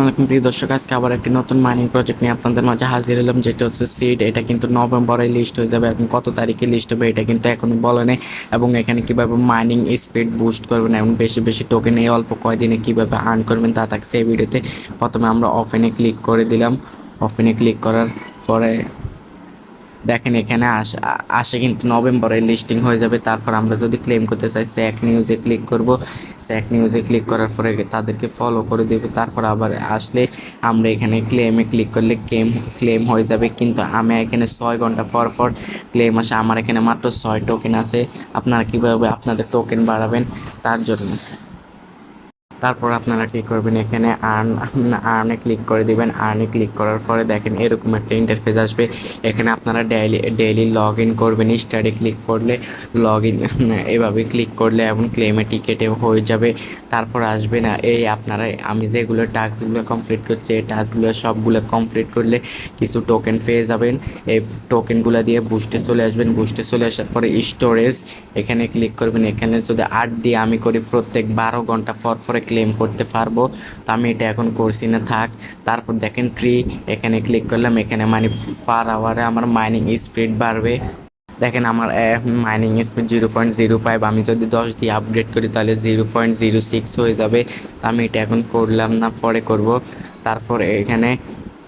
আলাইকুম প্রিয় দর্শক, আজকে আবার একটি নতুন মাইনিং প্রজেক্ট নিয়ে আপনাদের মাঝে হাজির হলাম, যেটা হচ্ছে সিড। এটা কিন্তু নভেম্বরে লিস্ট হয়ে যাবে এবং কত তারিখে লিস্ট হবে এটা কিন্তু এখনো বলে নেই। এবং এখানে কীভাবে মাইনিং স্পিড বুস্ট করবেন এবং বেশি বেশি টোকেন এই অল্প কয়দিনে কীভাবে আর্ন করবেন তা থাকছে এই ভিডিওতে। প্রথমে আমরা ওপেনে ক্লিক করে দিলাম। ওপেনে ক্লিক করার পরে দেখেন এখানে আসে কিন্তু নভেম্বরে লিস্টিং হয়ে যাবে। তারপর আমরা যদি ক্লেম করতে চাই স্যাক নিউজে ক্লিক করব। স্যাক নিউজে ক্লিক করার পরে তাদেরকে ফলো করে দেব। তারপর আবার আসলে আমরা এখানে ক্লেমে ক্লিক করলে ক্লেম হয়ে যাবে। কিন্তু আমি এখানে 6 ঘন্টা পর পর ক্লেম আসে। আমার এখানে মাত্র 6 টোকেন আছে। আপনারা কীভাবে আপনাদের টোকেন বাড়াবেন তার জন্য তারপর আপনারা কী করবেন, এখানে আর্নে ক্লিক করে দিবেন। আর্নে ক্লিক করার পরে দেখেন এরকম একটা ইন্টারফেস আসবে। এখানে আপনারা ডেইলি লগ ইন করবেন। স্টারে ক্লিক করলে লগ ইন এভাবে ক্লিক করলে এবং ক্লেমে টিকেটে হয়ে যাবে। তারপর আসবে না এই আপনারা আমি যেগুলো টাস্কগুলো কমপ্লিট করছি এই টাস্কগুলো সবগুলো কমপ্লিট করলে কিছু টোকেন পেয়ে যাবেন। এই টোকেনগুলো দিয়ে বুস্টে চলে আসবেন। বুস্টে চলে আসার পরে স্টোরেজ এখানে ক্লিক করবেন। এখানে যদি 8 দিয়ে আমি করি প্রত্যেক 12 ঘন্টা পর পরে ক্লেম করতে পারবো। তো আমি এটা এখন করছি না, থাক। তারপর দেখেন ট্রি এখানে ক্লিক করলাম। এখানে মানে পার আওয়ারে আমার মাইনিং স্পিড বাড়বে। দেখেন আমার মাইনিং স্পিড 0.05। আমি যদি 10 দিয়ে আপগ্রেড করি তাহলে 0.06 হয়ে যাবে। তো আমি এটা এখন করলাম না, পরে করব। তারপর এখানে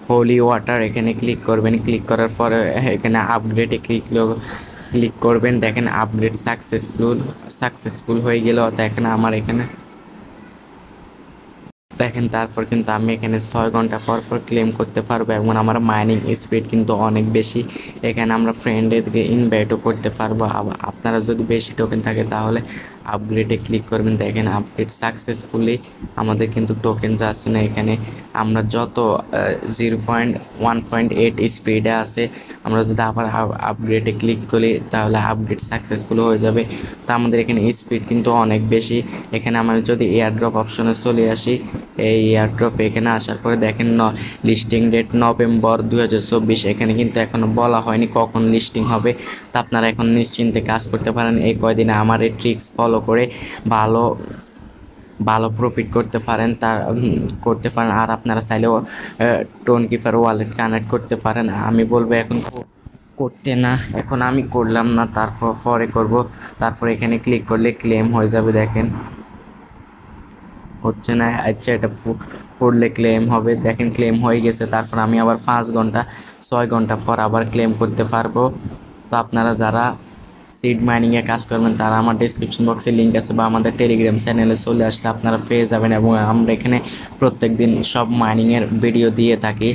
হোলি ওয়াটার এখানে ক্লিক করবেন। ক্লিক করার পরে এখানে আপগ্রেডে ক্লিক করবেন। দেখেন আপগ্রেড সাকসেসফুল হয়ে গেল। দেখেন আমার এখানে দেখেন তারপর কিন্তু আমি এখানে 6 ঘন্টা পর পর ক্লেম করতে পারবো এবং আমার মাইনিং স্পিড কিন্তু অনেক বেশি। এখানে আমরা ফ্রেন্ডদেরকে ইনভাইটও করতে পারবো। আপনারা যদি বেশি টোকেন থাকে তাহলে আপগ্রেডে ক্লিক করবেন। দেখেন আপগ্রেড সাকসেসফুলি আমাদের কিন্তু টোকেন যাচ্ছে না। এখানে আমরা যত 0.1.8 স্পিডে আছে, আমরা যদি আবার আপগ্রেডে ক্লিক করি তাহলে আপগ্রেড সাকসেসফুল হয়ে যাবে। তো আমাদের এখানে স্পিড কিন্তু অনেক বেশি। এখানে আমরা যদি এয়ারড্রপ অপশনে চলে আসি, এই এয়ারড্রপ এখানে আসার পরে দেখেন লিস্টিং ডেট নভেম্বর 2024। এখানে কিন্তু এখনও বলা হয়নি কখন লিস্টিং হবে। তা আপনারা এখন নিশ্চিন্তে কাজ করতে পারেন। এই কয়দিনে আমার এই ট্রিক্স ফলো করে ভালো ভালো প্রফিট করতে পারেন আর আপনারা চাইলেও টোন কিপার ওয়ালেট কানেক্ট করতে পারেন। আমি বলবো এখন করতে না, এখন আমি করলাম না, তারপর পরে করব। তারপর এখানে ক্লিক করলে ক্লেম হয়ে যাবে। দেখেন হচ্ছে না, আচ্ছা এটা পড়লে ক্লেম হবে। দেখেন ক্লেম হয়ে গেছে। তারপর আমি আবার 6 ঘন্টা পর আবার ক্লেম করতে পারবো। তো আপনারা যারা সিড মাইনিংয়ে কাজ করবেন তারা আমার ডিসক্রিপশন বক্সে লিঙ্ক আছে বা আমাদের টেলিগ্রাম চ্যানেলে চলে আসলে আপনারা পেয়ে যাবেন। এবং আমরা এখানে প্রত্যেক দিন সব মাইনিংয়ের ভিডিও দিয়ে থাকি।